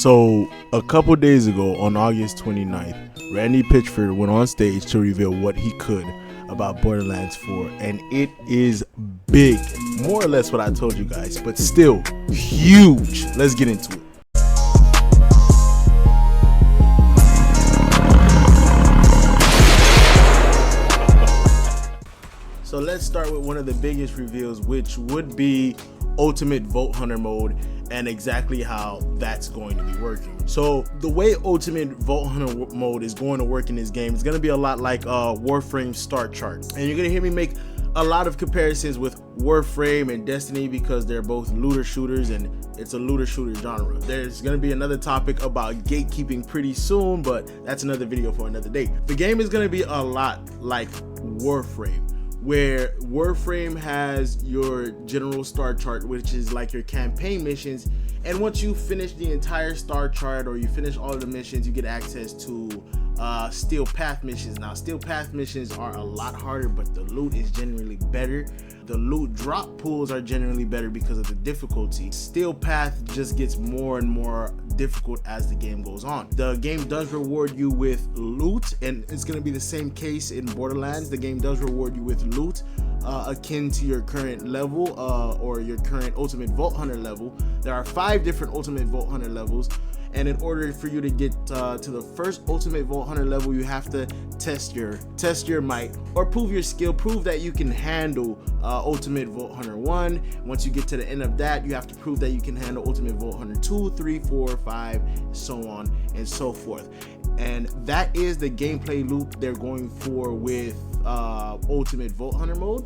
So a couple days ago on August 29th, Randy Pitchford went on stage to reveal what he could about Borderlands 4, and it is big, more or less what I told you guys, but still huge. Let's get into it. So let's start with one of the biggest reveals, which would be Ultimate Vault Hunter mode and exactly how that's going to be working. So the way Ultimate Vault Hunter mode is going to work in this game is going to be a lot like Warframe start chart, and you're going to hear me make a lot of comparisons with Warframe and Destiny because they're both looter shooters and it's a looter shooter genre. There's going to be another topic about gatekeeping pretty soon, but that's another video for another day. The game is going to be a lot like Warframe, where Warframe has your general star chart, which is like your campaign missions, and once you finish the entire star chart or you finish all of the missions, you get access to Steel Path missions. Now Steel Path missions are a lot harder, but the loot is generally better. The loot drop pools are generally better because of the difficulty. Steel Path just gets more and more difficult as the game goes on. The game does reward you with loot, and it's going to be the same case in Borderlands. The game does reward you with loot akin to your current level or your current Ultimate Vault Hunter level. There are 5 different Ultimate Vault Hunter levels, and in order for you to get to the first Ultimate Vault Hunter level, you have to test your might or prove your skill, prove that you can handle Ultimate Vault Hunter 1. Once you get to the end of that, you have to prove that you can handle Ultimate Vault Hunter 2, 3, 4, 5, so on and so forth. And that is the gameplay loop they're going for with Ultimate Vault Hunter mode.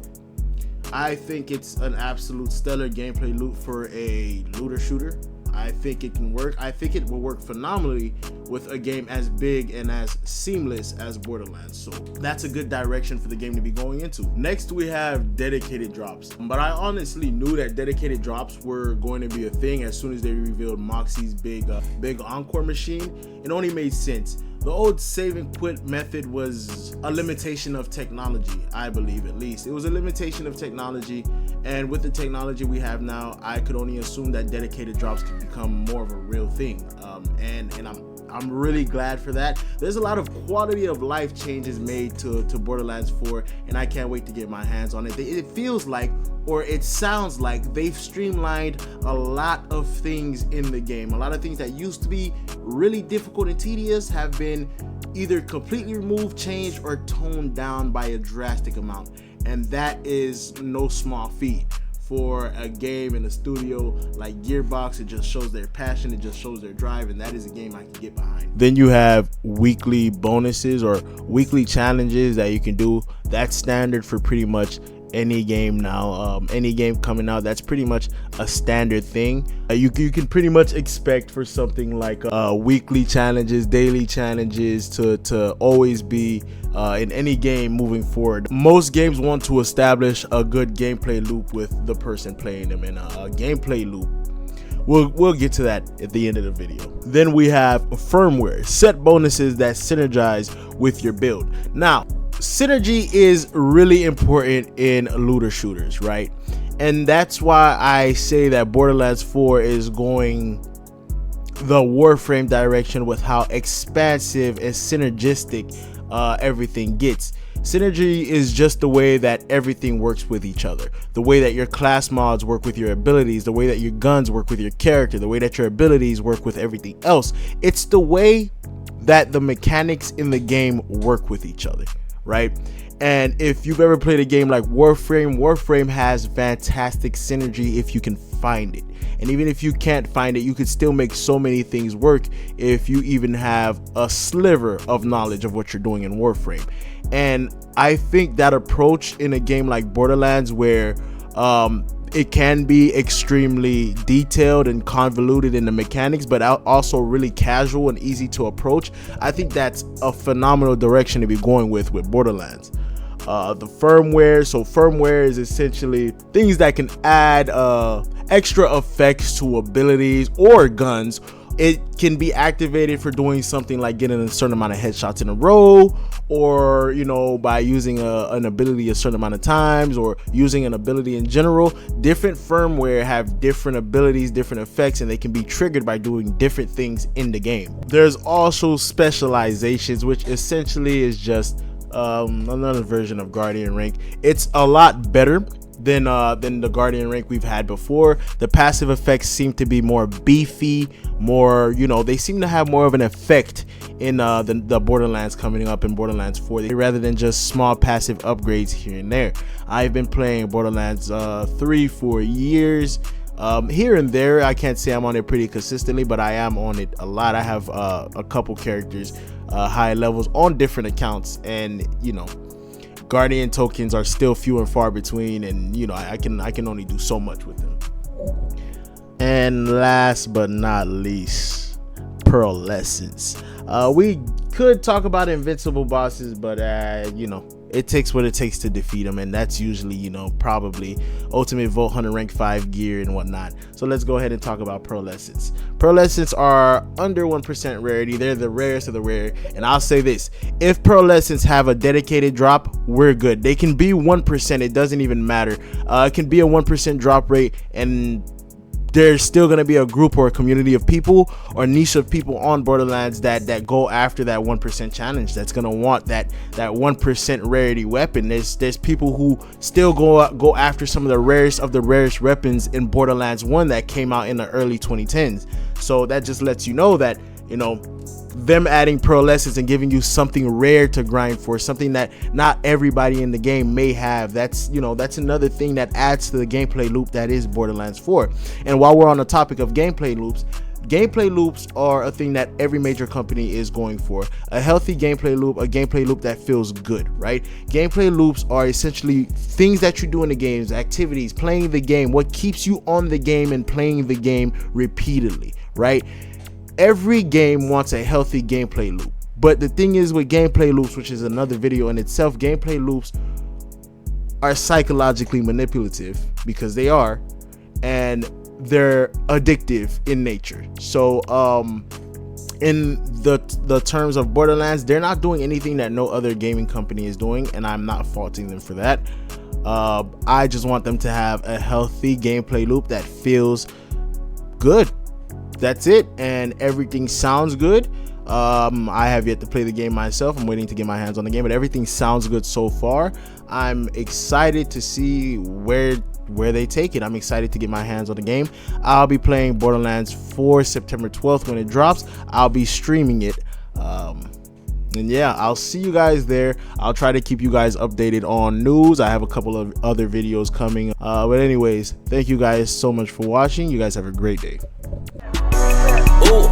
I think it's an absolute stellar gameplay loop for a looter shooter. I think it can work. I think it will work phenomenally with a game as big and as seamless as Borderlands. So that's a good direction for the game to be going into. Next, we have dedicated drops. But I honestly knew that dedicated drops were going to be a thing as soon as they revealed Moxxi's big Encore machine. It only made sense. The old save and quit method was a limitation of technology, I believe, at least. It was a limitation of technology, and with the technology we have now, I could only assume that dedicated drops could become more of a real thing. And I'm really glad for that. There's a lot of quality of life changes made to Borderlands 4, and I can't wait to get my hands on it. It feels like, or it sounds like, they've streamlined a lot of things in the game. A lot of things that used to be really difficult and tedious have been either completely removed, changed, or toned down by a drastic amount. And that is no small feat for a game in a studio like Gearbox. It just shows their passion, it just shows their drive, and that is a game I can get behind. Then you have weekly bonuses or weekly challenges that you can do. That's standard for pretty much any game now. Any game coming out, that's pretty much a standard thing. You can pretty much expect for something like weekly challenges, daily challenges to always be in any game moving forward. Most games want to establish a good gameplay loop with the person playing them, and a gameplay loop, we'll get to that at the end of the video. Then we have firmware, set bonuses that synergize with your build. Now, synergy is really important in looter shooters, right? And that's why I say that Borderlands 4 is going the Warframe direction with how expansive and synergistic everything gets. Synergy is just the way that everything works with each other. The way that your class mods work with your abilities, the way that your guns work with your character, the way that your abilities work with everything else. It's the way that the mechanics in the game work with each other, right? And if you've ever played a game like Warframe has fantastic synergy if you can find it. And even if you can't find it, you could still make so many things work if you even have a sliver of knowledge of what you're doing in Warframe. And I think that approach in a game like Borderlands, where it can be extremely detailed and convoluted in the mechanics, but also really casual and easy to approach, I think that's a phenomenal direction to be going with Borderlands. The firmware, so firmware is essentially things that can add extra effects to abilities or guns it can be activated for doing something like getting a certain amount of headshots in a row, or you know, by using an ability a certain amount of times, or using an ability in general. Different firmware have different abilities, different effects, and they can be triggered by doing different things in the game. There's also specializations, which essentially is just another version of Guardian rank. It's a lot better than the Guardian rank we've had before. The passive effects seem to be more beefy, more, you know, they seem to have more of an effect in the Borderlands coming up in Borderlands 4, rather than just small passive upgrades here and there. I've been playing Borderlands 3 for years. Here and there, I can't say I'm on it pretty consistently, but I am on it a lot. I have a couple characters, high levels on different accounts, and you know, Guardian tokens are still few and far between, and you know, I can only do so much with them. And last but not least, Pearlescence. We could talk about Invincible bosses, but you know, it takes what it takes to defeat them, and that's usually, you know, probably Ultimate Vault Hunter rank 5 gear and whatnot. So let's go ahead and talk about Pearlescence. Pearlescence are under 1% rarity. They're the rarest of the rare, and I'll say this: if Pearlescence have a dedicated drop, we're good. They can be 1%, it doesn't even matter. It can be a 1% drop rate, and there's still going to be a group or a community of people or niche of people on Borderlands that go after that 1% challenge, that's going to want that 1% rarity weapon. There's people who still go after some of the rarest weapons in Borderlands 1 that came out in the early 2010s. So that just lets you know that, you know, them adding Pearlescence and giving you something rare to grind for, something that not everybody in the game may have, that's, you know, that's another thing that adds to the gameplay loop that is Borderlands 4. And while we're on the topic of gameplay loops are a thing that every major company is going for. A healthy gameplay loop, a gameplay loop that feels good, right? Gameplay loops are essentially things that you do in the games, activities, playing the game, what keeps you on the game and playing the game repeatedly, right? Every game wants a healthy gameplay loop, but the thing is with gameplay loops, which is another video in itself, gameplay loops are psychologically manipulative, because they are, and they're addictive in nature. So in the terms of Borderlands, they're not doing anything that no other gaming company is doing, and I'm not faulting them for that. I just want them to have a healthy gameplay loop that feels good. That's it, and everything sounds good. I have yet to play the game myself. I'm waiting to get my hands on the game, but everything sounds good so far. I'm excited to see where they take it. I'm excited to get my hands on the game. I'll be playing Borderlands 4 September 12th when it drops. I'll be streaming it. And yeah, I'll see you guys there. I'll try to keep you guys updated on news. I have a couple of other videos coming. But anyways, thank you guys so much for watching. You guys have a great day. Ooh,